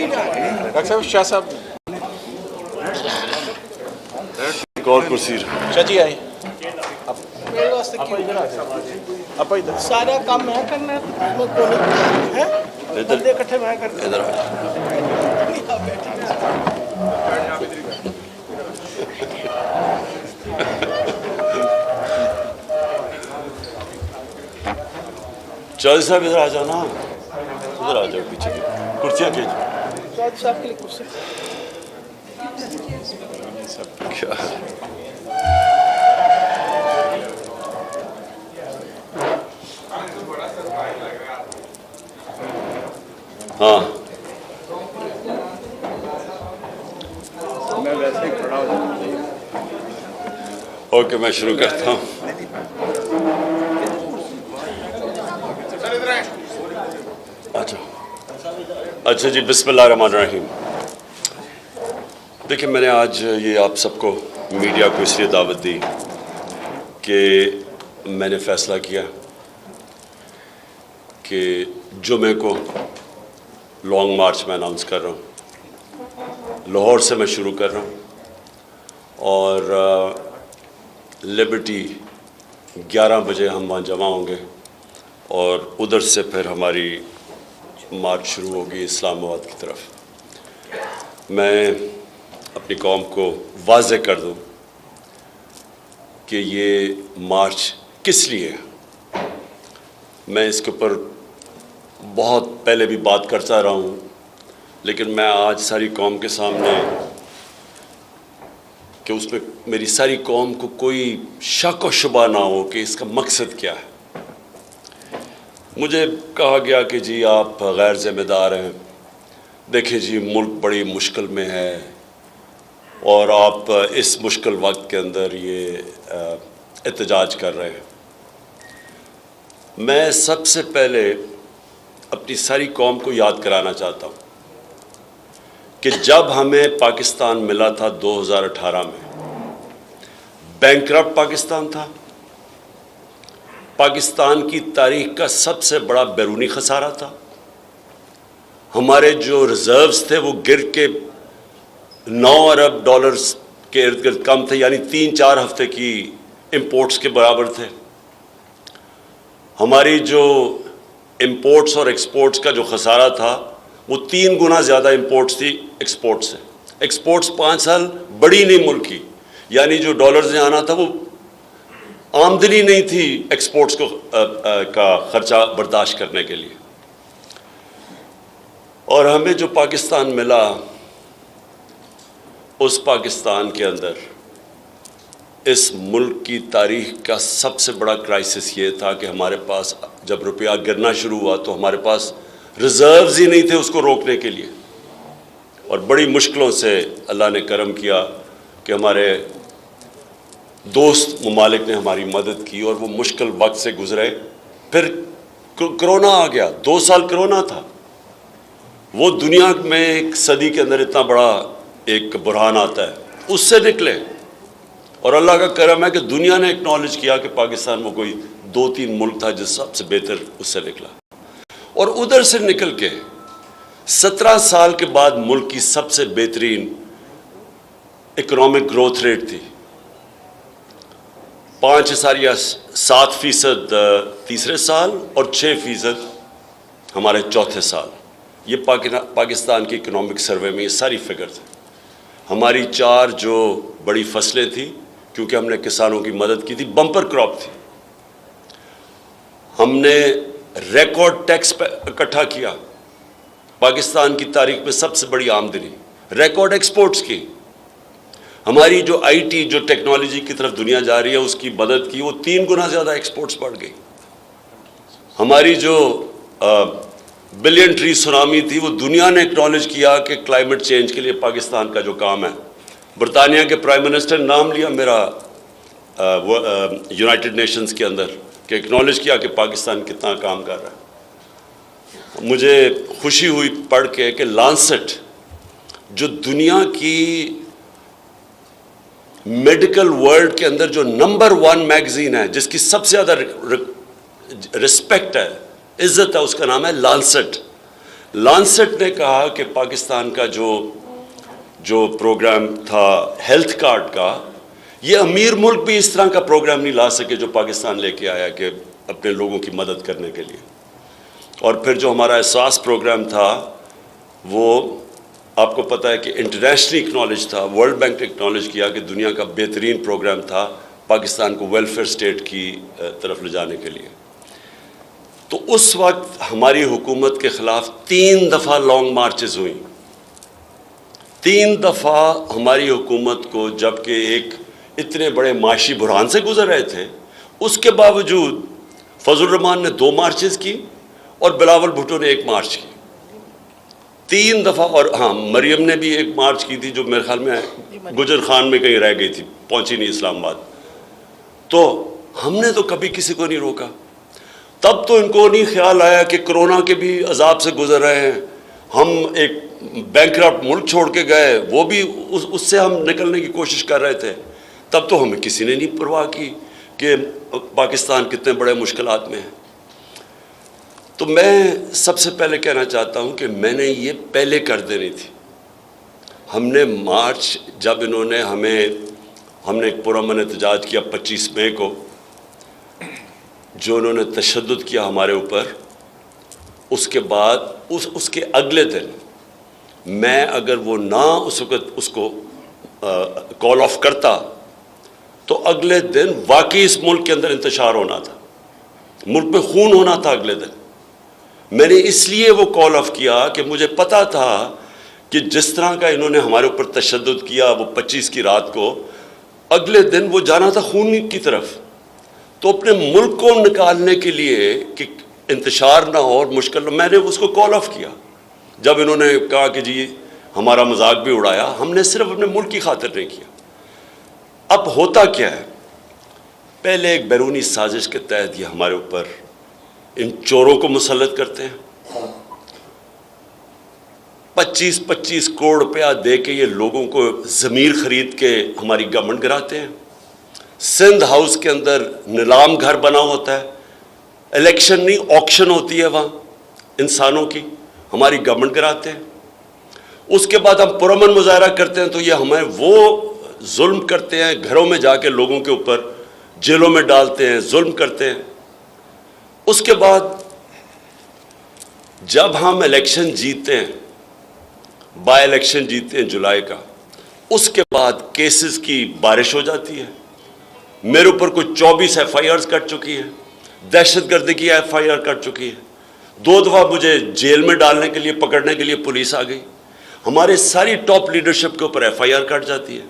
Doctor صاحب شاہ صاحب ایک اور کرسی شاہ جی آئے آپ ادھر سارا کام میں کرنا ہے بندے اکٹھے میں کرنا ادھر چودھری صاحب ادھر آ جاؤ نا، ادھر آ جاؤ پیچھے کی کرسیاں کھینچو. چودھری صاحب کے لیے کرسی کیا ہاں میں ویسے ہی کھڑا ہو جاؤں. اوکے میں شروع کرتا ہوں. اچھا جی، بسم اللہ الرحمن الرحیم. دیکھیں، میں نے آج یہ آپ سب کو میڈیا کو اس لیے دعوت دی کہ میں نے فیصلہ کیا کہ جمعے کو لانگ مارچ میں اناؤنس کر رہا ہوں. لاہور سے میں شروع کر رہا ہوں اور لبرٹی 11 بجے ہم وہاں جمع ہوں گے اور ادھر سے پھر ہماری مارچ شروع ہوگی اسلام آباد کی طرف. میں اپنی قوم کو واضح کر دوں کہ یہ مارچ کس لیے ہے. میں اس کے اوپر بہت پہلے بھی بات کرتا رہا ہوں، لیکن میں آج ساری قوم کے سامنے کہ اس میں میری ساری قوم کو کوئی شک و شبہ نہ ہو کہ اس کا مقصد کیا ہے. مجھے کہا گیا کہ جی آپ غیر ذمہ دار ہیں، دیکھیں جی ملک بڑی مشکل میں ہے اور آپ اس مشکل وقت کے اندر یہ احتجاج کر رہے ہیں. میں سب سے پہلے اپنی ساری قوم کو یاد کرانا چاہتا ہوں کہ جب ہمیں پاکستان ملا تھا 2018 میں، بینکرپٹ پاکستان تھا. پاکستان کی تاریخ کا سب سے بڑا بیرونی خسارہ تھا. ہمارے جو ریزروز تھے وہ گر کے 9 ارب ڈالرز کے ارد گرد کم تھے، یعنی 3-4 ہفتے کی امپورٹس کے برابر تھے. ہماری جو امپورٹس اور ایکسپورٹس کا جو خسارہ تھا وہ 3 گنا زیادہ امپورٹس تھی ایکسپورٹ سے. ایکسپورٹس 5 سال بڑی نہیں ملک کی، یعنی جو ڈالرز نے آنا تھا وہ آمدنی نہیں تھی ایکسپورٹس کو کا خرچہ برداشت کرنے کے لیے. اور ہمیں جو پاکستان ملا، اس پاکستان کے اندر اس ملک کی تاریخ کا سب سے بڑا کرائسس یہ تھا کہ ہمارے پاس جب روپیہ گرنا شروع ہوا تو ہمارے پاس ریزروز ہی نہیں تھے اس کو روکنے کے لیے. اور بڑی مشکلوں سے اللہ نے کرم کیا کہ ہمارے دوست ممالک نے ہماری مدد کی اور وہ مشکل وقت سے گزرے. پھر کرونا آ گیا، 2 سال کرونا تھا. وہ دنیا میں ایک صدی کے اندر اتنا بڑا ایک بحران آتا ہے، اس سے نکلے. اور اللہ کا کرم ہے کہ دنیا نے اکنالج کیا کہ پاکستان وہ کوئی 2-3 ملک تھا جس سب سے بہتر اس سے نکلا. اور ادھر سے نکل کے 17 سال کے بعد ملک کی سب سے بہترین اکنامک گروتھ ریٹ تھی، 5.7% تیسرے سال اور 6% ہمارے چوتھے سال. یہ پاکستان کی اکنامک سروے میں یہ ساری فگر تھے. ہماری 4 جو بڑی فصلیں تھیں، کیونکہ ہم نے کسانوں کی مدد کی تھی، بمپر کراپ تھی. ہم نے ریکارڈ ٹیکس اکٹھا کیا، پاکستان کی تاریخ میں سب سے بڑی آمدنی. ریکارڈ ایکسپورٹس کی. ہماری جو آئی ٹی جو ٹیکنالوجی کی طرف دنیا جا رہی ہے اس کی مدد کی، وہ 3 گنا زیادہ ایکسپورٹس بڑھ گئی. ہماری جو بلین ٹری سونامی تھی، وہ دنیا نے اکنالج کیا کہ کلائمیٹ چینج کے لیے پاکستان کا جو کام ہے. برطانیہ کے پرائم منسٹر نے نام لیا میرا یونائٹڈ نیشنز کے اندر کہ اکنالج کیا کہ پاکستان کتنا کام کر رہا ہے. مجھے خوشی ہوئی پڑھ کے کہ لانسٹ جو دنیا کی میڈیکل ورلڈ کے اندر جو نمبر 1 میگزین ہے، جس کی سب سے زیادہ رسپیکٹ ہے، عزت ہے، اس کا نام ہے لانسٹ. لانسٹ نے کہا کہ پاکستان کا جو پروگرام تھا ہیلتھ کارڈ کا، یہ امیر ملک بھی اس طرح کا پروگرام نہیں لا سکے جو پاکستان لے کے آیا کہ اپنے لوگوں کی مدد کرنے کے لیے۔ اور پھر جو ہمارا احساس پروگرام تھا وہ آپ کو پتہ ہے کہ انٹرنیشنلی اکنالج تھا، ورلڈ بینک نے اکنالج کیا کہ دنیا کا بہترین پروگرام تھا پاکستان کو ویلفیئر اسٹیٹ کی طرف لے جانے کے لیے۔ تو اس وقت ہماری حکومت کے خلاف 3 دفعہ لانگ مارچز ہوئیں، 3 دفعہ ہماری حکومت کو، جب کہ ایک اتنے بڑے معاشی بحران سے گزر رہے تھے، اس کے باوجود فضل الرحمان نے 2 مارچز کی اور بلاول بھٹو نے 1 مارچ کی، 3 دفعہ۔ اور ہاں، مریم نے بھی 1 مارچ کی تھی جو میرے خیال میں گجر خان میں کہیں رہ گئی تھی، پہنچی نہیں اسلام آباد۔ تو ہم نے تو کبھی کسی کو نہیں روکا۔ تب تو ان کو نہیں خیال آیا کہ کرونا کے بھی عذاب سے گزر رہے ہیں، ہم ایک بینکرپٹ ملک چھوڑ کے گئے، وہ بھی اس سے ہم نکلنے کی کوشش کر رہے تھے۔ تب تو ہمیں کسی نے نہیں پرواہ کی کہ پاکستان کتنے بڑے مشکلات میں ہے۔ تو میں سب سے پہلے کہنا چاہتا ہوں کہ میں نے یہ پہلے کر دینی تھی۔ ہم نے مارچ، جب انہوں نے ہم نے ایک پرامن احتجاج کیا 25 مئی کو، جو انہوں نے تشدد کیا ہمارے اوپر، اس کے بعد اس کے اگلے دن میں اگر وہ نہ اس وقت اس کو کال آف کرتا تو اگلے دن واقعی اس ملک کے اندر انتشار ہونا تھا، ملک میں خون ہونا تھا اگلے دن۔ میں نے اس لیے وہ کال آف کیا کہ مجھے پتا تھا کہ جس طرح کا انہوں نے ہمارے اوپر تشدد کیا وہ 25 کی رات کو، اگلے دن وہ جانا تھا خون کی طرف۔ تو اپنے ملک کو نکالنے کے لیے کہ انتشار نہ ہو اور مشکل نہ، میں نے اس کو کال آف کیا۔ جب انہوں نے کہا کہ جی ہمارا مذاق بھی اڑایا، ہم نے صرف اپنے ملک کی خاطر نہیں کیا۔ اب ہوتا کیا ہے، پہلے ایک بیرونی سازش کے تحت یہ ہمارے اوپر ان چوروں کو مسلط کرتے ہیں، 25 کروڑ روپیہ دے کے یہ لوگوں کو ضمیر خرید کے ہماری گورنمنٹ گراتے ہیں۔ سندھ ہاؤس کے اندر نیلام گھر بنا ہوتا ہے، الیکشن نہیں آکشن ہوتی ہے وہاں انسانوں کی، ہماری گورنمنٹ کراتے ہیں۔ اس کے بعد ہم پرامن مظاہرہ کرتے ہیں تو یہ ہمیں وہ ظلم کرتے ہیں، گھروں میں جا کے لوگوں کے اوپر جیلوں میں ڈالتے ہیں، ظلم کرتے ہیں۔ اس کے بعد جب ہم الیکشن جیتے ہیں، بائی الیکشن جیتے ہیں جولائی کا، اس کے بعد کیسز کی بارش ہو جاتی ہے۔ میرے اوپر کوئی 24 ایف آئی آرز کٹ چکی ہے، دہشت گردی کی ایف آئی آر کٹ چکی ہے، 2 دفعہ مجھے جیل میں ڈالنے کے لیے، پکڑنے کے لیے پولیس آ گئی۔ ہمارے ساری ٹاپ لیڈرشپ کے اوپر ایف آئی آر کٹ جاتی ہے۔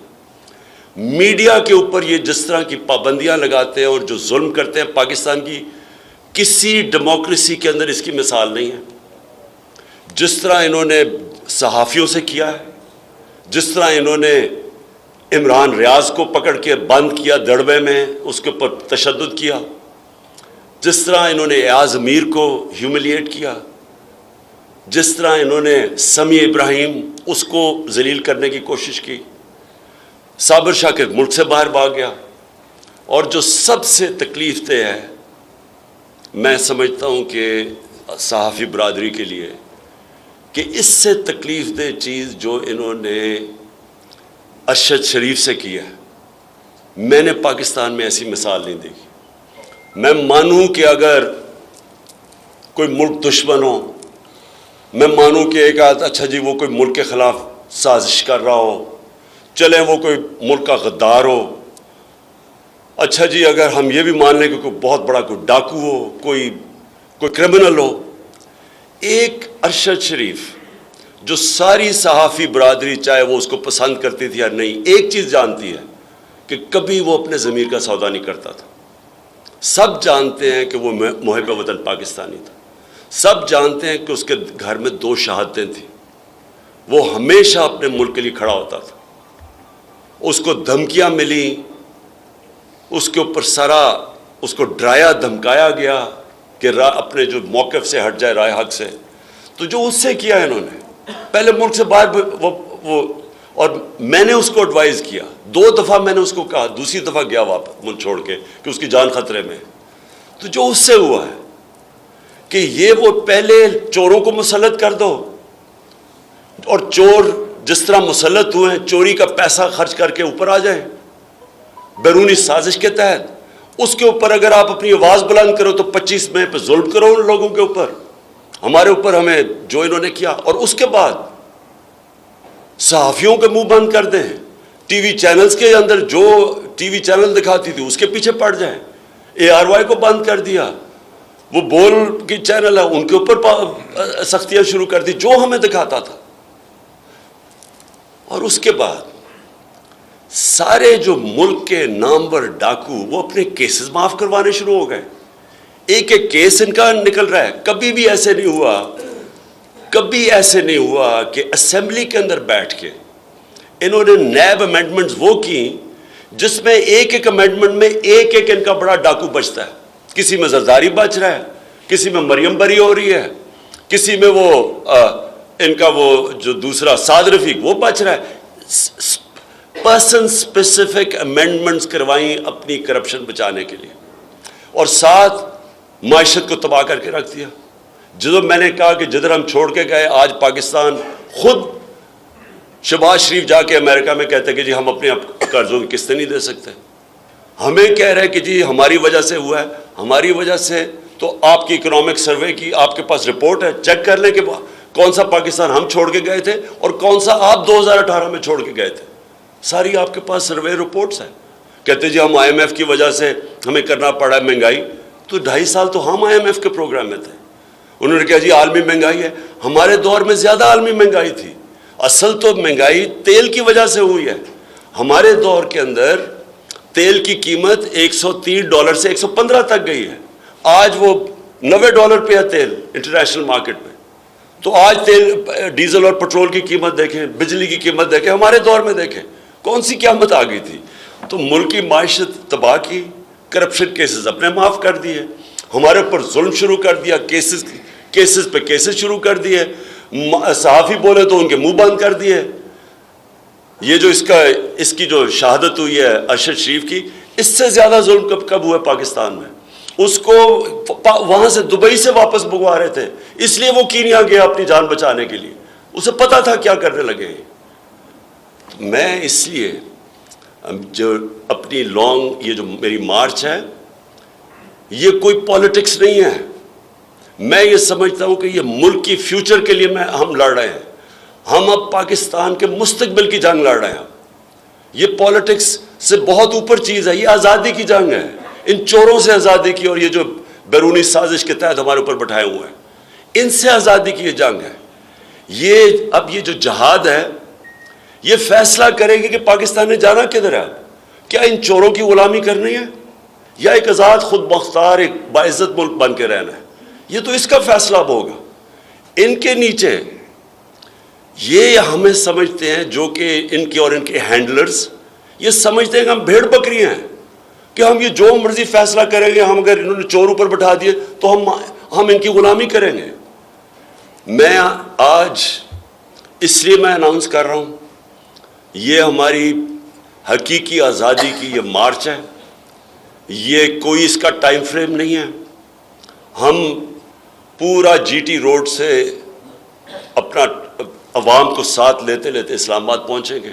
میڈیا کے اوپر یہ جس طرح کی پابندیاں لگاتے ہیں اور جو ظلم کرتے ہیں، پاکستان کی کسی ڈیموکریسی کے اندر اس کی مثال نہیں ہے۔ جس طرح انہوں نے صحافیوں سے کیا ہے، جس طرح انہوں نے عمران ریاض کو پکڑ کے بند کیا دڑبے میں، اس کے اوپر تشدد کیا، جس طرح انہوں نے ایاز امیر کو ہیوملیٹ کیا، جس طرح انہوں نے سمیع ابراہیم اس کو ذلیل کرنے کی کوشش کی، صابر شاہ کے ملک سے باہر بھاگ گیا۔ اور جو سب سے تکلیف دہ ہے، میں سمجھتا ہوں کہ صحافی برادری کے لیے، کہ اس سے تکلیف دہ چیز جو انہوں نے ارشد شریف سے کیا ہے، میں نے پاکستان میں ایسی مثال نہیں دیکھی۔ میں مانوں کہ اگر کوئی ملک دشمن ہو، میں مانوں کہ ایک اچھا جی وہ کوئی ملک کے خلاف سازش کر رہا ہو، چلیں وہ کوئی ملک کا غدار ہو، اچھا جی اگر ہم یہ بھی مان لیں کہ کوئی بہت بڑا کوئی ڈاکو ہو، کوئی کرمنل ہو، ایک ارشد شریف جو ساری صحافی برادری چاہے وہ اس کو پسند کرتی تھی یا نہیں، ایک چیز جانتی ہے کہ کبھی وہ اپنے ضمیر کا سودا نہیں کرتا تھا۔ سب جانتے ہیں کہ وہ محب وطن پاکستانی تھا، سب جانتے ہیں کہ اس کے گھر میں 2 شہادتیں تھیں، وہ ہمیشہ اپنے ملک کے لیے کھڑا ہوتا تھا۔ اس کو دھمکیاں ملی، اس کے اوپر سارا اس کو ڈرایا دھمکایا گیا کہ اپنے جو موقف سے ہٹ جائے، رائے حق سے۔ تو جو اس سے کیا انہوں نے، پہلے ملک سے باہر وہ اور میں نے اس کو ایڈوائز کیا، 2 دفعہ میں نے اس کو کہا، دوسری دفعہ گیا واپس ملک چھوڑ کے کہ اس کی جان خطرے میں۔ تو جو اس سے ہوا ہے، کہ یہ وہ پہلے چوروں کو مسلط کر دو، اور چور جس طرح مسلط ہوئے ہیں چوری کا پیسہ خرچ کر کے اوپر آ جائیں بیرونی سازش کے تحت، اس کے اوپر اگر آپ اپنی آواز بلند کرو تو 25 مئی پہ ظلم کرو ان لوگوں کے اوپر، ہمارے اوپر، ہمیں جو انہوں نے کیا، اور اس کے بعد صحافیوں کے منہ بند کر دیں، ٹی وی چینلز کے اندر جو ٹی وی چینل دکھاتی تھی اس کے پیچھے پڑ جائیں، ARY کو بند کر دیا، وہ بول کی چینل ہے ان کے اوپر سختیاں شروع کر دی جو ہمیں دکھاتا تھا، اور اس کے بعد سارے جو ملک کے نامور ڈاکو وہ اپنے کیسز معاف کروانے شروع ہو گئے، ایک ایک کیس ان کا نکل رہا ہے۔ کبھی بھی ایسے نہیں ہوا کہ اسمبلی کے اندر بیٹھ کے انہوں نے نیب امینڈمنٹس وہ کی جس میں ایک ایک امینڈمنٹ میں ایک ایک ان کا بڑا ڈاکو بچتا ہے، کسی میں زرداری بچ رہا ہے، کسی میں مریم بری ہو رہی ہے، کسی میں وہ ان کا وہ جو دوسرا سعد رفیق وہ بچ رہا ہے۔ پرسن اسپیسیفک امینڈمنٹس کروائیں اپنی کرپشن بچانے کے لیے، اور ساتھ معیشت کو تباہ کر کے رکھ دیا۔ جب میں نے کہا کہ جدھر ہم چھوڑ کے گئے، آج پاکستان خود شہباز شریف جا کے امریکہ میں کہتے کہ جی ہم اپنے قرضوں کی قسطیں نہیں دے سکتے، ہمیں کہہ رہے کہ جی ہماری وجہ سے ہوا ہے، ہماری وجہ سے تو آپ کی اکنامک سروے کی آپ کے پاس رپورٹ ہے، چیک کر لیں کہ کون سا پاکستان ہم چھوڑ کے گئے تھے اور کون سا آپ 2018 میں چھوڑ کے گئے تھے، ساری آپ کے پاس سروے رپورٹس ہیں۔ کہتے جی ہم IMF کی وجہ سے ہمیں کرنا پڑا ہے مہنگائی، تو 2.5 سال تو ہم IMF کے پروگرام میں تھے، انہوں نے کہا جی عالمی مہنگائی ہے، ہمارے دور میں زیادہ عالمی مہنگائی تھی، اصل تو مہنگائی تیل کی وجہ سے ہوئی ہے، ہمارے دور کے اندر تیل کی قیمت $130 سے 115 تک گئی ہے، آج وہ $90 پہ ہے تیل انٹرنیشنل مارکیٹ میں، تو آج تیل ڈیزل اور پٹرول کی قیمت دیکھیں، بجلی کی قیمت دیکھیں، ہمارے دور میں دیکھیں کون سی قیامت آ گئی تھی۔ تو ملک کی معیشت تباہ کی، کرپشن کیسز اپنے معاف کر دیے، ہمارے اوپر ظلم شروع کر دیا، کیسز پہ کیسز شروع کر دیے، صحافی بولے تو ان کے منہ بند کر دیے۔ یہ جو اس کی جو شہادت ہوئی ہے ارشد شریف کی، اس سے زیادہ ظلم کب ہوا پاکستان میں؟ اس کو وہاں سے دبئی سے واپس بھگوا رہے تھے، اس لیے وہ کینیا گیا اپنی جان بچانے کے لیے، اسے پتا تھا کیا کرنے لگے۔ میں اس لیے جو اپنی یہ جو میری مارچ ہے یہ کوئی پالیٹکس نہیں ہے، میں یہ سمجھتا ہوں کہ یہ ملک کی فیوچر کے لیے ہم لڑ رہے ہیں، ہم اب پاکستان کے مستقبل کی جنگ لڑ رہے ہیں، یہ پالیٹکس سے بہت اوپر چیز ہے، یہ آزادی کی جنگ ہے، ان چوروں سے آزادی کی، اور یہ جو بیرونی سازش کے تحت ہمارے اوپر بٹھائے ہوئے ہیں ان سے آزادی کی یہ جنگ ہے۔ اب یہ جو جہاد ہے یہ فیصلہ کرے گی کہ پاکستان نے جانا کدھر ہے، کیا ان چوروں کی غلامی کرنی ہے یا ایک آزاد خود مختار ایک باعزت ملک بن کے رہنا ہے، یہ تو اس کا فیصلہ اب ہوگا۔ ان کے نیچے یہ ہمیں سمجھتے ہیں جو کہ ان کے اور ان کے ہینڈلرز یہ سمجھتے ہیں کہ ہم بھیڑ بکری ہیں، کہ ہم یہ جو مرضی فیصلہ کریں گے، ہم اگر انہوں نے چور اوپر بٹھا دیے تو ہم ان کی غلامی کریں گے۔ میں آج اس لیے میں اناؤنس کر رہا ہوں، یہ ہماری حقیقی آزادی کی یہ مارچ ہے، یہ کوئی اس کا ٹائم فریم نہیں ہے۔ ہم پورا GT روڈ سے اپنا عوام کو ساتھ لیتے لیتے اسلام آباد پہنچیں گے۔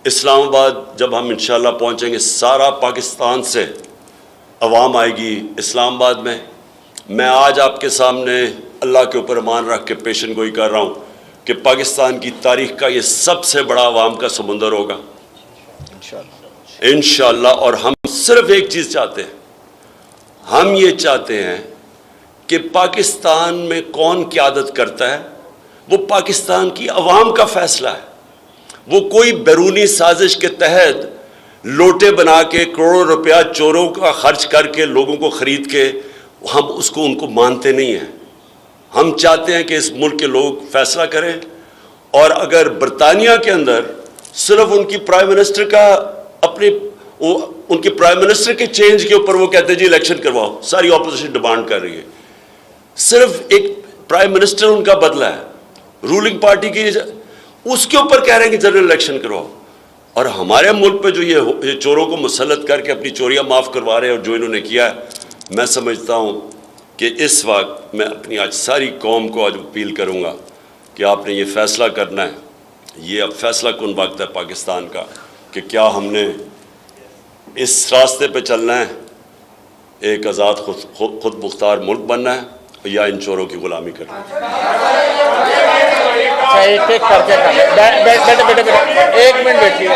اسلام آباد جب ہم انشاءاللہ پہنچیں گے، سارا پاکستان سے عوام آئے گی اسلام آباد میں۔ میں آج آپ کے سامنے اللہ کے اوپر ایمان رکھ کے پیشن گوئی کر رہا ہوں کہ پاکستان کی تاریخ کا یہ سب سے بڑا عوام کا سمندر ہوگا انشاءاللہ۔ اور ہم صرف ایک چیز چاہتے ہیں، ہم یہ چاہتے ہیں کہ پاکستان میں کون قیادت کرتا ہے وہ پاکستان کی عوام کا فیصلہ ہے، وہ کوئی بیرونی سازش کے تحت لوٹے بنا کے کروڑوں روپیہ چوروں کا خرچ کر کے لوگوں کو خرید کے ہم ان کو مانتے نہیں ہیں۔ ہم چاہتے ہیں کہ اس ملک کے لوگ فیصلہ کریں، اور اگر برطانیہ کے اندر صرف ان کی پرائم منسٹر کا ان کے پرائم منسٹر کے چینج کے اوپر وہ کہتے ہیں جی الیکشن کرواؤ، ساری اپوزیشن ڈیمانڈ کر رہی ہے، صرف ایک پرائم منسٹر ان کا بدلا ہے رولنگ پارٹی کی، اس کے اوپر کہہ رہے ہیں کہ جنرل الیکشن کرواؤ۔ اور ہمارے ملک پہ جو یہ چوروں کو مسلط کر کے اپنی چوریاں معاف کروا رہے ہیں اور جو انہوں نے کیا ہے، میں سمجھتا ہوں کہ اس وقت میں اپنی آج ساری قوم کو آج اپیل کروں گا کہ آپ نے یہ فیصلہ کرنا ہے. یہ اب فیصلہ کن وقت ہے پاکستان کا کہ کیا ہم نے اس راستے پہ چلنا ہے، ایک آزاد خود مختار ملک بننا ہے، یا ان چوروں کی غلامی کرنا ہے. ایک ایک کر کے بیٹے ایک منٹ بیٹھیے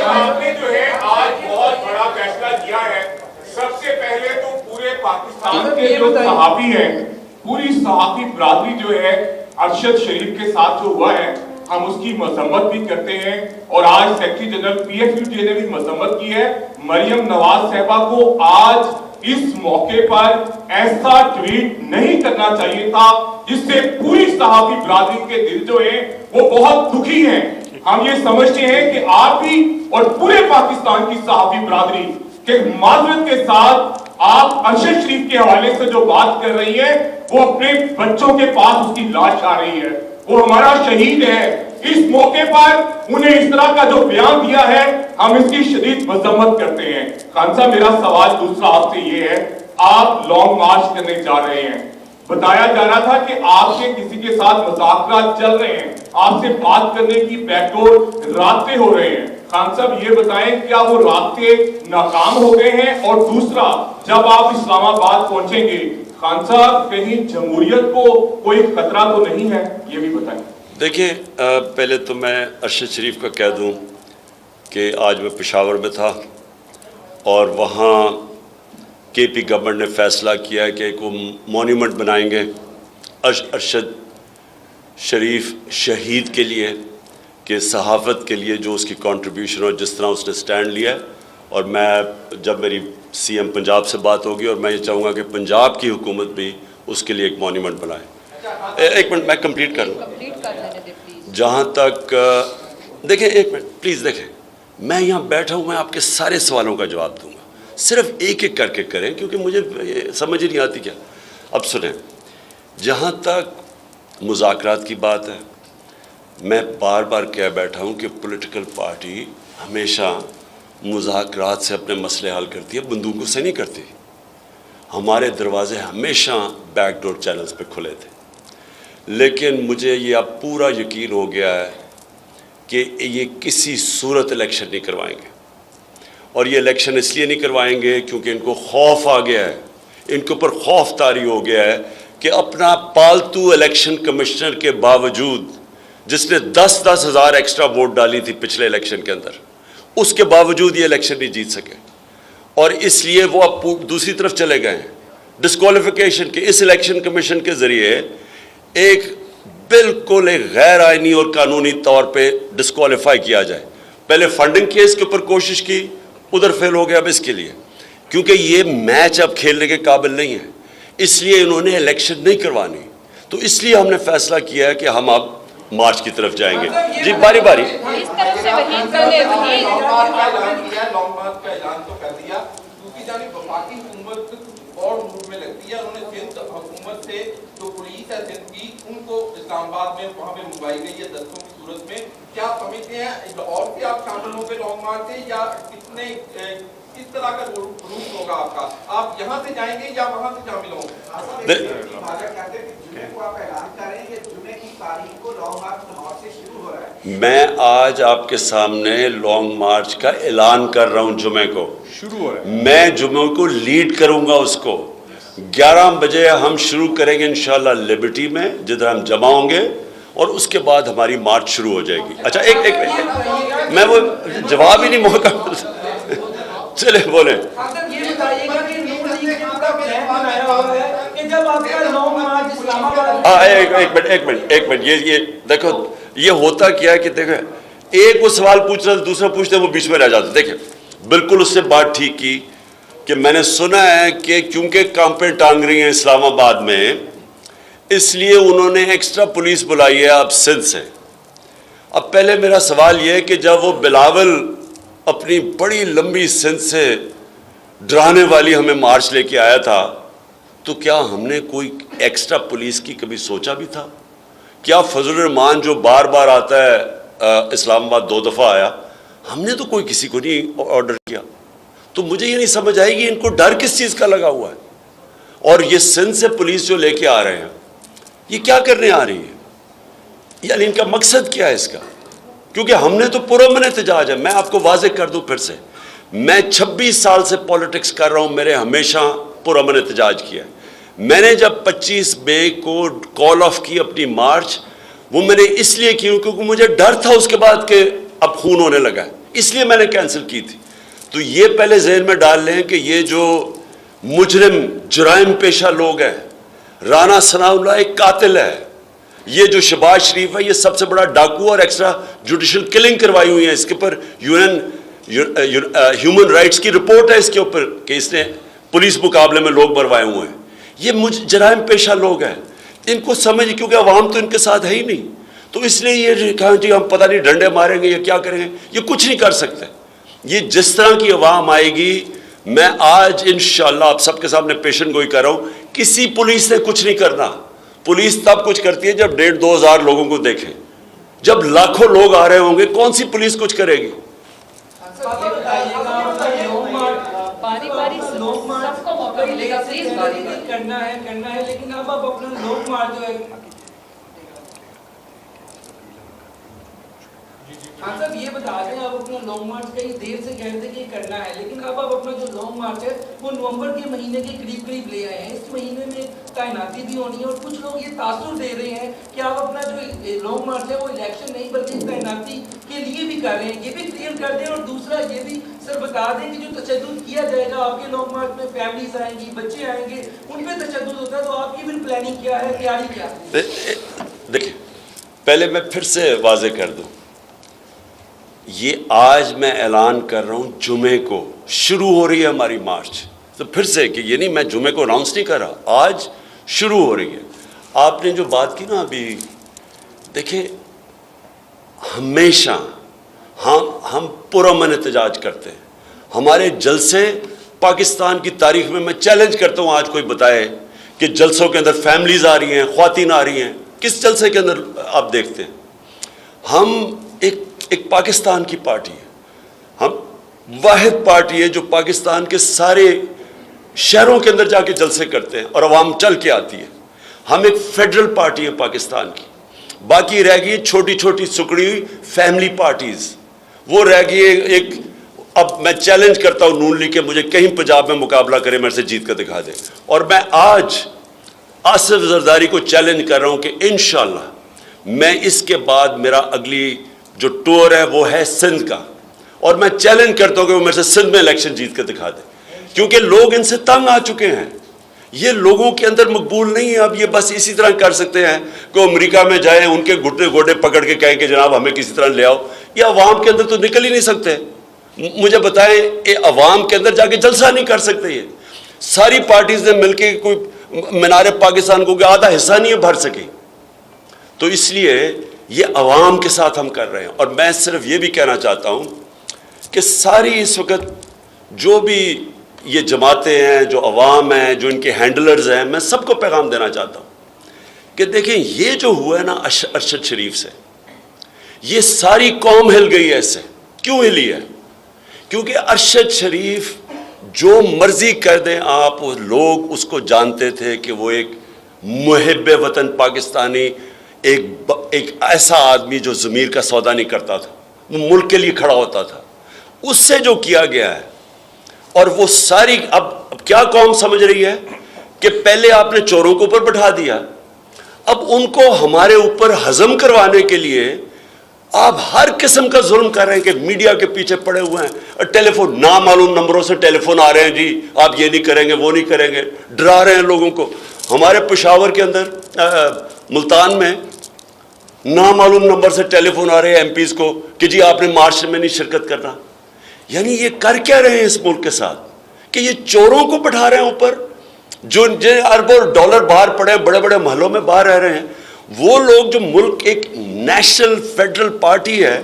آپ نے جو ہے آج بہت بڑا فیصلہ کیا ہے. سب سے پہلے تو پورے پاکستان کے جو صحافی ہیں، پوری صحافی برادری جو ہے ارشد شریف کے ساتھ جو ہوا ہے، ہم اس کی مذمت بھی کرتے ہیں. اور آج سیکریٹری جنرل PFUJ نے بھی مذمت کی ہے. مریم نواز صاحبہ کو آج اس موقع پر ایسا ٹویٹ نہیں کرنا چاہیے تھا جس سے پوری صحافی برادری کے دل جو ہیں وہ بہت دکھی ہیں. ہم یہ سمجھتے ہیں کہ آپ بھی اور پورے پاکستان کی صحافی برادری کہ معذرت کے ساتھ آپ ارشد شریف کے حوالے سے جو بات کر رہی ہیں وہ اپنے بچوں کے پاس اس کی لاش آ رہی ہے. وہ ہمارا شہید ہے. اس موقع پر انہیں اس طرح کا جو بیان دیا ہے ہم اس کی شدید مذمت کرتے ہیں. خان صاحب میرا سوال دوسرا آپ سے یہ ہے، آپ لانگ مارچ کرنے جا رہے ہیں، بتایا جا رہا تھا کہ آپ کے کسی کے ساتھ مذاکرات چل رہے ہیں، آپ سے بات کرنے کی بیک ڈور رابطے ہو رہے ہیں. خان صاحب یہ بتائیں کیا وہ رابطے ناکام ہو گئے ہیں؟ اور دوسرا، جب آپ اسلام آباد پہنچیں گے خان صاحب کہیں جمہوریت کو کوئی خطرہ تو نہیں ہے؟ یہ بھی بتائیں. دیکھیں، پہلے تو میں ارشد شریف کا کہہ دوں کہ آج میں پشاور میں تھا اور وہاں KP گورنمنٹ نے فیصلہ کیا ہے کہ ایک مونیومنٹ بنائیں گے ارشد شریف شہید کے لیے، کہ صحافت کے لیے جو اس کی کنٹریبیوشن اور جس طرح اس نے سٹینڈ لیا ہے. اور میں جب میری CM پنجاب سے بات ہوگی، اور میں یہ چاہوں گا کہ پنجاب کی حکومت بھی اس کے لیے ایک مونیومنٹ بنائے. ایک منٹ میں کمپلیٹ کر لوں. جہاں تک دیکھیں، ایک منٹ پلیز دیکھیں، میں یہاں بیٹھا ہوں، میں آپ کے سارے سوالوں کا جواب دوں گا، صرف ایک ایک کر کے کریں کیونکہ مجھے یہ سمجھ ہی نہیں آتی کیا. اب سنیں، جہاں تک مذاکرات کی بات ہے، میں بار بار کہہ بیٹھا ہوں کہ پولیٹیکل پارٹی ہمیشہ مذاکرات سے اپنے مسئلے حل کرتی ہے، بندوقوں سے نہیں کرتی. ہمارے دروازے ہمیشہ بیک ڈور چینلز پہ کھلے تھے. لیکن مجھے یہ اب پورا یقین ہو گیا ہے کہ یہ کسی صورت الیکشن نہیں کروائیں گے. اور یہ الیکشن اس لیے نہیں کروائیں گے کیونکہ ان کو خوف آ گیا ہے، ان کے اوپر خوف طاری ہو گیا ہے کہ اپنا پالتو الیکشن کمشنر کے باوجود، جس نے 10-10 ہزار ایکسٹرا ووٹ ڈالی تھی پچھلے الیکشن کے اندر، اس کے باوجود یہ الیکشن نہیں جیت سکے. اور اس لیے وہ اب دوسری طرف چلے گئے ہیں ڈسکوالیفیکیشن کے. اس الیکشن کمیشن کے ذریعے ایک بالکل ایک غیر آئینی اور قانونی طور پہ ڈسکوالیفائی کیا جائے. پہلے فنڈنگ کیس کے اوپر کوشش کی، ادھر فیل ہو گیا. اب اس کے لیے کیونکہ یہ میچ اب کھیلنے کے قابل نہیں ہے، اس لیے انہوں نے الیکشن نہیں کروانی. تو اس لیے ہم نے فیصلہ کیا ہے کہ ہم اب مارچ کی طرف جائیں گے. جی باری باری. اس طرف سے وحید کر لے. لانگ مارچ کا اعلان تو کر دیا، دوسری جانب وفاقی حکومت اور موڈ میں لگتی ہے. انہوں نے سندھ حکومت سے جو پولیس ہے سندھ کی، ان کو اسلام آباد میں وہاں پہ منگوائی گئی ہے دستوں کی صورت میں. کیا آپ سمجھتے ہیں اور بھی آپ شامل ہوں گے لانگ مارچ سے، یا کتنے کس طرح کا روٹ ہوگا آپ کا؟ آپ یہاں سے جائیں گے یا وہاں سے شامل ہوں گے؟ میں آج آپ کے سامنے لانگ مارچ کا اعلان کر رہا ہوں. جمعے کو شروع ہو رہا ہے. میں جمعے کو لیڈ کروں گا اس کو. 11 بجے ہم شروع کریں گے انشاءاللہ لبرٹی میں، جدھر ہم جمع ہوں گے، اور اس کے بعد ہماری مارچ شروع ہو جائے گی. اچھا ایک میں وہ جواب ہی نہیں موقع چلے بولیں. ایک منٹ یہ دیکھو یہ ہوتا کیا ہے کہ دیکھیں، ایک وہ سوال پوچھ رہا تھا، دوسرا پوچھتے وہ بیچ میں رہ جاتا. دیکھیں بالکل اس سے بات ٹھیک کی کہ میں نے سنا ہے کہ کیونکہ کامپیں ٹانگ رہی ہیں اسلام آباد میں، اس لیے انہوں نے ایکسٹرا پولیس بلائی ہے اب سندھ سے. اب پہلے میرا سوال یہ ہے کہ جب وہ بلاول اپنی بڑی لمبی سندھ سے ڈرانے والی ہمیں مارچ لے کے آیا تھا، تو کیا ہم نے کوئی ایکسٹرا پولیس کی کبھی سوچا بھی تھا؟ کیا فضل الرحمان جو بار بار آتا ہے اسلام آباد 2 دفعہ آیا، ہم نے تو کوئی کسی کو نہیں آرڈر کیا؟ تو مجھے یہ نہیں سمجھ آئے گی ان کو ڈر کس چیز کا لگا ہوا ہے؟ اور یہ سندھ سے پولیس جو لے کے آ رہے ہیں، یہ کیا کرنے آ رہی ہے؟ یعنی ان کا مقصد کیا ہے اس کا؟ کیونکہ ہم نے تو پرامن احتجاج ہے. میں آپ کو واضح کر دوں پھر سے، میں 26 سال سے پولیٹکس کر رہا ہوں، میرے ہمیشہ پرامن احتجاج کیا ہے. میں نے جب 25 مئی کو کال آف کی اپنی مارچ، وہ میں نے اس لیے کی کیونکہ مجھے ڈر تھا اس کے بعد کہ اب خون ہونے لگا ہے، اس لیے میں نے کینسل کی تھی. تو یہ پہلے ذہن میں ڈال لیں کہ یہ جو مجرم جرائم پیشہ لوگ ہیں، رانا ثناء اللہ ایک قاتل ہے، یہ جو شہباز شریف ہے یہ سب سے بڑا ڈاکو اور ایکسٹرا جوڈیشل کلنگ کروائی ہوئی ہیں. اس کے اوپر ہیومن رائٹس کی رپورٹ ہے اس کے اوپر کہ اس نے پولیس مقابلے میں لوگ مروائے ہوئے ہیں. یہ جرائم پیشہ لوگ ہیں، ان کو سمجھ، کیونکہ عوام تو ان کے ساتھ ہے ہی نہیں، تو اس لیے یہ کہا جی ہم پتہ نہیں ڈنڈے ماریں گے یا کیا کریں گے، یہ کچھ نہیں کر سکتے. یہ جس طرح کی عوام آئے گی، میں آج انشاءاللہ آپ سب کے سامنے پیشن گوئی کر رہا ہوں، کسی پولیس نے کچھ نہیں کرنا. پولیس تب کچھ کرتی ہے جب 1,500-2 ہزار لوگوں کو دیکھیں. جب لاکھوں لوگ آ رہے ہوں گے کون سی پولیس کچھ کرے گی؟ باری باری سب کو موقع ملے گا، پلیز باری باری کرنا ہے لیکن اب آپ اپنا لوگ مار جو ہے. ہاں صاحب یہ بتا دیں، آپ اپنا لانگ مارچ کئی دیر سے کہہ رہے تھے کہ یہ کرنا ہے، لیکن اب آپ اپنا جو لانگ مارچ ہے وہ نومبر کے مہینے کے قریب لے آئے ہیں. اس مہینے میں تعیناتی بھی ہونی ہے اور کچھ لوگ یہ تاثر دے رہے ہیں کہ آپ اپنا جو لانگ مارچ ہے وہ الیکشن نہیں بلکہ تعیناتی کے لیے بھی کر رہے ہیں. یہ بھی کلیئر کر دیں. اور دوسرا یہ بھی سر بتا دیں کہ جو تشدد کیا جائے گا آپ کے لانگ مارچ میں، فیملیز آئیں گی، بچے آئیں گے، ان پہ تشدد ہوتا ہے، تو آپ کی بھی پلاننگ کیا ہے، تیاری کیا ہے؟ دیکھیں پہلے میں پھر سے واضح کر دوں، یہ آج میں اعلان کر رہا ہوں جمعے کو شروع ہو رہی ہے ہماری مارچ. تو پھر سے کہ یہ نہیں میں جمعے کو اناؤنس نہیں کر رہا، آج شروع ہو رہی ہے. آپ نے جو بات کی نا ابھی، دیکھیں ہمیشہ ہم پرامن احتجاج کرتے ہیں. ہمارے جلسے پاکستان کی تاریخ میں چیلنج کرتا ہوں آج کوئی بتائے کہ جلسوں کے اندر فیملیز آ رہی ہیں، خواتین آ رہی ہیں، کس جلسے کے اندر آپ دیکھتے ہیں؟ ہم ایک پاکستان کی پارٹی ہے، ہم واحد پارٹی ہے جو پاکستان کے سارے شہروں کے اندر جا کے جلسے کرتے ہیں اور عوام چل کے آتی ہے. ہم ایک فیڈرل پارٹی ہے پاکستان کی. باقی رہ گئی چھوٹی چھوٹی سکڑی ہوئی فیملی پارٹیز، وہ رہ گئی ایک. اب میں چیلنج کرتا ہوں نون لیگ کے مجھے کہیں پنجاب میں مقابلہ کرے میرے سے جیت کر دکھا دے. اور میں آج آصف زرداری کو چیلنج کر رہا ہوں کہ انشاءاللہ میں اس کے بعد میرا اگلی جو ٹور ہے وہ ہے سندھ کا، اور میں چیلنج کرتا ہوں کہ وہ میرے سے سندھ میں الیکشن جیت کر دکھا دے. کیونکہ لوگ ان سے تنگ آ چکے ہیں، یہ لوگوں کے اندر مقبول نہیں ہے. اب یہ بس اسی طرح کر سکتے ہیں کہ امریکہ میں جائیں، ان کے گھٹنے گوڈے پکڑ کے کہیں کہ جناب ہمیں کسی طرح لے آؤ. یہ عوام کے اندر تو نکل ہی نہیں سکتے. مجھے بتائیں یہ عوام کے اندر جا کے جلسہ نہیں کر سکتے. یہ ساری پارٹیز نے مل کے کوئی مینار پاکستان کو آدھا حصہ نہیں بھر سکی. تو اس لیے یہ عوام کے ساتھ ہم کر رہے ہیں. اور میں صرف یہ بھی کہنا چاہتا ہوں کہ ساری اس وقت جو بھی یہ جماعتیں ہیں، جو عوام ہیں، جو ان کے ہینڈلرز ہیں، میں سب کو پیغام دینا چاہتا ہوں کہ دیکھیں یہ جو ہوا ہے نا ارشد شریف سے، یہ ساری قوم ہل گئی ہے. اس سے کیوں ہلی ہے؟ کیونکہ ارشد شریف جو مرضی کر دیں آپ، لوگ اس کو جانتے تھے کہ وہ ایک محب وطن پاکستانی، ایک ایسا آدمی جو ضمیر کا سودا نہیں کرتا تھا، وہ ملک کے لیے کھڑا ہوتا تھا. اس سے جو کیا گیا ہے، اور وہ ساری اب کیا قوم سمجھ رہی ہے کہ پہلے آپ نے چوروں کو اوپر بٹھا دیا، اب ان کو ہمارے اوپر ہضم کروانے کے لیے آپ ہر قسم کا ظلم کر رہے ہیں کہ میڈیا کے پیچھے پڑے ہوئے ہیں. ٹیلی فون نامعلوم نمبروں سے ٹیلی فون آ رہے ہیں، جی آپ یہ نہیں کریں گے، وہ نہیں کریں گے، ڈرا رہے ہیں لوگوں کو. ہمارے پشاور کے اندر ملتان میں نامعلوم نمبر سے ٹیلی فون آ رہے ہیں ایم پیز کو کہ جی آپ نے مارچ میں نہیں شرکت کرنا. یعنی یہ کر کیا رہے ہیں اس ملک کے ساتھ کہ یہ چوروں کو بٹھا رہے ہیں اوپر، جو اربوں ڈالر باہر پڑے ہیں، بڑے بڑے محلوں میں باہر رہ رہے ہیں. وہ لوگ جو ملک ایک نیشنل فیڈرل پارٹی ہے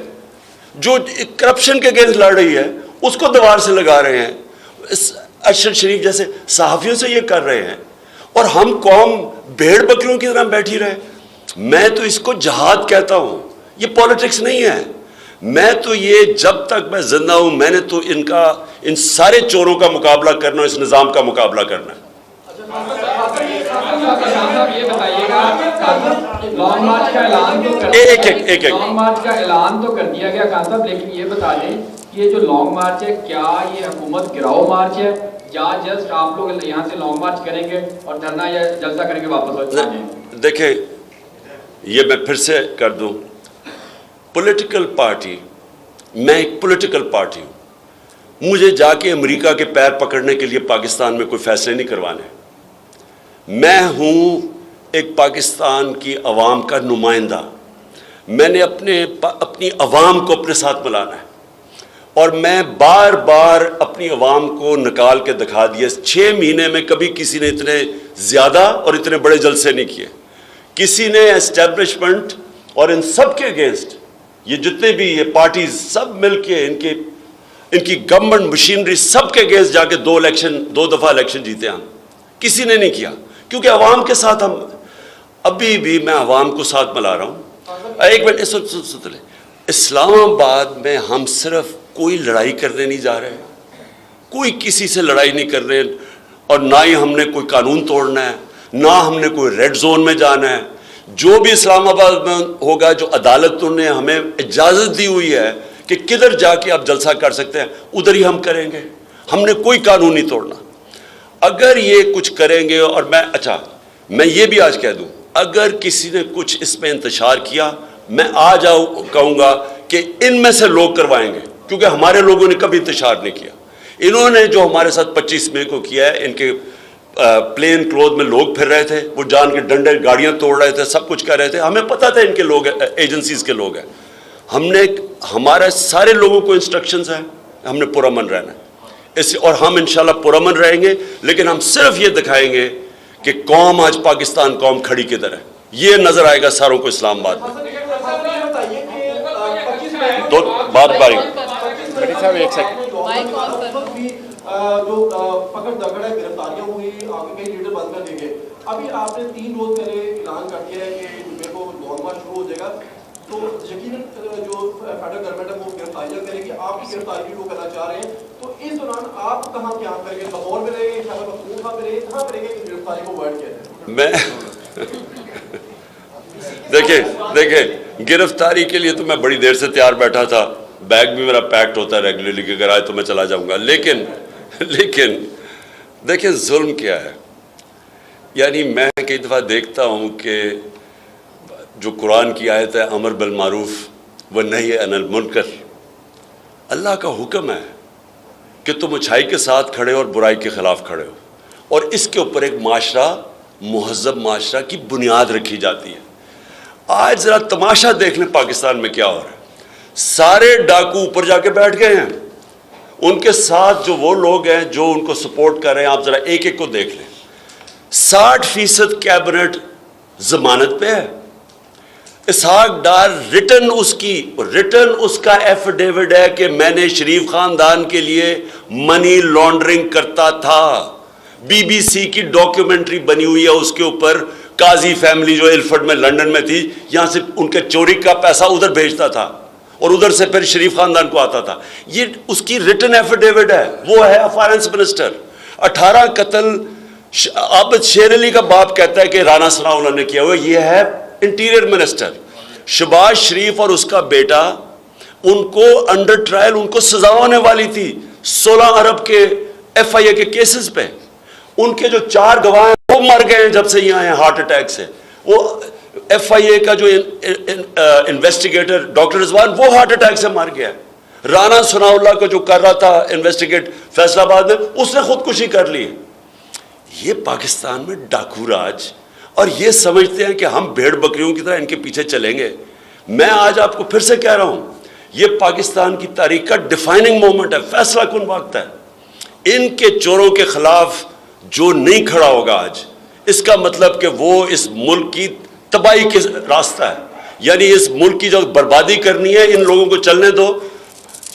جو کرپشن کے اگینسٹ لڑ رہی ہے، اس کو دیوار سے لگا رہے ہیں. ارشد شریف جیسے صحافیوں سے یہ کر رہے ہیں. اور ہم قوم بھیڑ بکریوں کی طرح بیٹھی رہے. میں تو اس کو جہاد کہتا ہوں, یہ پالیٹکس نہیں ہے. میں تو یہ جب تک میں زندہ ہوں میں نے تو ان سارے چوروں کا مقابلہ کرنا, اس نظام کا مقابلہ کرنا ہے. یہ بتائیے گا, لانگ مارچ کا اعلان تو لانگ مارچ کا اعلان تو کر دیا گیا خان صاحب, لیکن یہ بتا دیں کہ یہ جو لانگ مارچ ہے کیا یہ حکومت گراؤ مارچ ہے یا جسٹ آپ لوگ یہاں سے لانگ مارچ کریں گے اور دھرنا یا جلسہ کریں گے واپس ہو جائیں گے؟ دیکھیں, یہ میں پھر سے کر دوں, پولیٹیکل پارٹی, میں ایک پولیٹیکل پارٹی ہوں. مجھے جا کے امریکہ کے پیر پکڑنے کے لیے پاکستان میں کوئی فیصلے نہیں کروانے. میں ہوں ایک پاکستان کی عوام کا نمائندہ. میں نے اپنی عوام کو اپنے ساتھ ملانا ہے, اور میں بار بار اپنی عوام کو نکال کے دکھا دیا. 6 مہینے میں کبھی کسی نے اتنے زیادہ اور اتنے بڑے جلسے نہیں کیے. کسی نے اسٹیبلشمنٹ اور ان سب کے اگینسٹ, یہ جتنے بھی یہ پارٹیز سب مل کے ان کی گورنمنٹ مشینری سب کے اگینسٹ جا کے 2 دفعہ الیکشن جیتے ہم. کسی نے نہیں کیا, کیونکہ عوام کے ساتھ ہم, ابھی بھی میں عوام کو ساتھ ملا رہا ہوں. ایک منٹ سن لیں. اسلام آباد میں ہم صرف کوئی لڑائی کرنے نہیں جا رہے, کوئی کسی سے لڑائی نہیں کر رہے, اور نہ ہی ہم نے کوئی قانون توڑنا ہے, نہ ہم نے کوئی ریڈ زون میں جانا ہے. جو بھی اسلام آباد میں ہوگا, جو عدالت نے ہمیں اجازت دی ہوئی ہے کہ کدھر جا کے آپ جلسہ کر سکتے ہیں, ادھر ہی ہم کریں گے. ہم نے کوئی قانون نہیں توڑنا. اگر یہ کچھ کریں گے, اور میں یہ بھی آج کہہ دوں, اگر کسی نے کچھ اس میں انتشار کیا, میں آج کہوں گا کہ ان میں سے لوگ کروائیں گے, کیونکہ ہمارے لوگوں نے کبھی انتشار نہیں کیا. انہوں نے جو ہمارے ساتھ 25 مئی کو کیا ہے, ان کے پلین کلوتھ میں لوگ پھر رہے تھے, وہ جان کے ڈنڈے گاڑیاں توڑ رہے تھے, سب کچھ کر رہے تھے. ہمیں پتہ تھا ان کے لوگ ایجنسیز کے لوگ ہیں. ہمارے سارے لوگوں کو انسٹرکشنز ہیں, ہم نے پرامن رہنا ہے اور ہم انشاءاللہ پرامن رہیں گے. لیکن ہم صرف یہ دکھائیں گے کہ قوم آج پاکستان قوم کھڑی کدھر ہے. یہ نظر آئے گا ساروں کو اسلام آباد میں. بات باری صاحب ایک سیکنڈ. جو پکڑ دکڑ ہے, گرفتاریاں ہوئی, کئی لیڈر بند کر دیے گئے. ابھی آپ نے 3 روز پہلے اعلان کر دیا ہے کہ جمعے کو لانگ مارچ شروع ہو جائے گا, تو یقیناً جو فیڈرل گورنمنٹ ہے وہ گرفتاریاں کرے گی. آپ کی گرفتاری کو کرنا چاہ رہے ہیں, تو اس دوران آپ کہاں قیام کریں گے؟ لاہور میں رہیں گے, خیبر پختونخوا میں رہیں گے, کہاں کریں گے کہ گرفتاری کو ورڈ کیا ہے؟ دیکھیں, گرفتاری کے لیے تو میں بڑی دیر سے تیار بیٹھا تھا. بیگ بھی میرا پیکٹ ہوتا ہے ریگولرلی کہ اگر آئے تو میں چلا جاؤں گا. لیکن دیکھیں ظلم کیا ہے. یعنی میں کئی دفعہ دیکھتا ہوں کہ جو قرآن کی آیت ہے امر بالمعروف و نہی عن المنکر, اللہ کا حکم ہے کہ تم اچھائی کے ساتھ کھڑے ہو اور برائی کے خلاف کھڑے ہو, اور اس کے اوپر ایک معاشرہ, مہذب معاشرہ کی بنیاد رکھی جاتی ہے. آج ذرا تماشا دیکھ لیں پاکستان میں کیا ہو رہا ہے. سارے ڈاکو اوپر جا کے بیٹھ گئے ہیں, ان کے ساتھ جو وہ لوگ ہیں جو ان کو سپورٹ کر رہے ہیں, آپ ذرا ایک ایک کو دیکھ لیں. 60% کیبنٹ ضمانت پہ ہے. اسحاق ڈار ریٹن اس کا ایفیڈیوٹ ہے کہ میں نے شریف خاندان کے لیے منی لانڈرنگ کرتا تھا. بی بی سی کی ڈاکیومنٹری بنی ہوئی ہے اس کے اوپر. قاضی فیملی جو ایلفرڈ میں لنڈن میں تھی, یہاں سے ان کے چوری کا پیسہ ادھر بھیجتا تھا اور ادھر سے پھر شریف خاندان کو آتا تھا. یہ اس کی ریٹن ایفیڈیوٹ ہے, وہ ہے فائنانس منسٹر. 18 قتل عابد شیر علی کا باپ کہتا ہے کہ رانا ثناءاللہ نے کیا ہوا. یہ ہے انٹیریئر منسٹر. شہباز شریف اور اس کا بیٹا, ان کو انڈر ٹرائل, ان کو سزا ہونے والی تھی 16 ارب کے FIA کے کیسز پہ. ان کے جو 4 گواہ ہیں وہ مر گئے ہیں جب سے یہ آئے ہیں ہارٹ اٹیک سے. وہ FIA کا جو انویسٹیگیٹر ڈاکٹر رضوان, وہ ہارٹ اٹیک سے مر گیا. رانا ثناءاللہ کو جو کر رہا تھا انویسٹیگیٹ فیصل آباد میں, اس نے خودکشی کر لی. یہ پاکستان میں ڈاکو راج, اور یہ سمجھتے ہیں کہ ہم بھیڑ بکریوں کی طرح ان کے پیچھے چلیں گے. میں آج آپ کو پھر سے کہہ رہا ہوں, یہ پاکستان کی تاریخ کا ڈیفائننگ مومنٹ ہے, فیصلہ کن وقت ہے. ان کے چوروں کے خلاف جو نہیں کھڑا ہوگا آج, اس کا مطلب کہ وہ اس ملک کی تباہی کے راستہ ہے. یعنی اس ملک کی جو بربادی کرنی ہے, ان لوگوں کو چلنے دو.